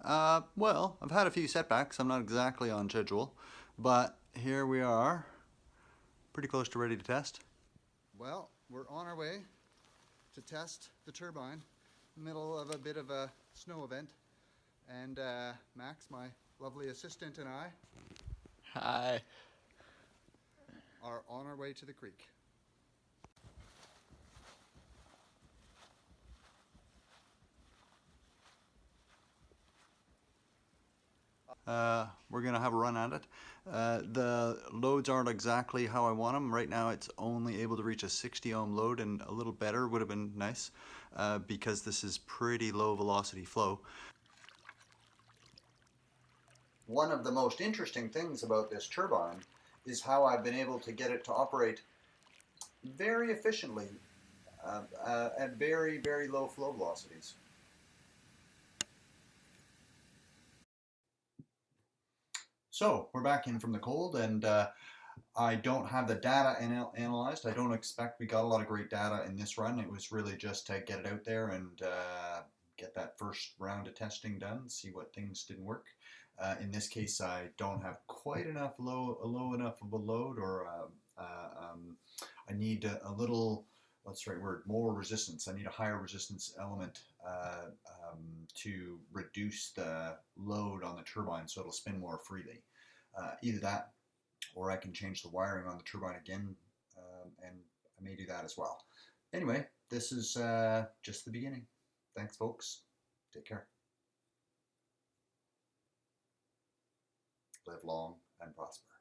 Well, I've had a few setbacks. I'm not exactly on schedule, but here we are, pretty close to ready to test. Well, we're on our way to test the turbine, middle of a bit of a snow event, and Max, my lovely assistant, and I Hi. are on our way to the creek. We're gonna have a run at it. The loads aren't exactly how I want them. Right now it's only able to reach a 60 ohm load, and a little better would have been nice because this is pretty low velocity flow. One of the most interesting things about this turbine is how I've been able to get it to operate very efficiently at very, very low flow velocities. So we're back in from the cold, and I don't have the data analyzed. I don't expect we got a lot of great data in this run. It was really just to get it out there and get that first round of testing done, see what things didn't work. In this case, I don't have quite enough low enough of a load, or I need a little, what's the right word, more resistance. I need a higher resistance element to reduce the load on the turbine so it'll spin more freely. Either that, or I can change the wiring on the turbine again, and I may do that as well. Anyway, this is just the beginning. Thanks, folks. Take care. Live long and prosper.